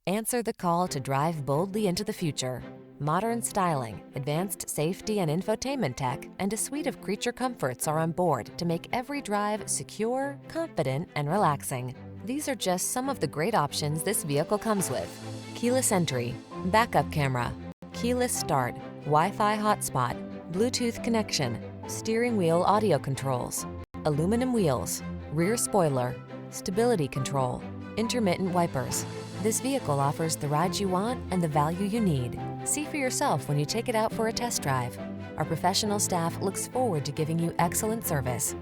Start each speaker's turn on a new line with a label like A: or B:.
A: Answer the call to drive boldly into the future. Modern styling, advanced safety and infotainment tech, and a suite of creature comforts are on board to make every drive secure, confident, and relaxing. These are just some of the great options this vehicle comes with: keyless entry, backup camera, keyless start, Wi-Fi hotspot, Bluetooth connection, steering wheel audio controls, aluminum wheels, rear spoiler, stability control, intermittent wipers. This vehicle offers the ride you want and the value you need. See for yourself when you take it out for a test drive. Our professional staff looks forward to giving you excellent service.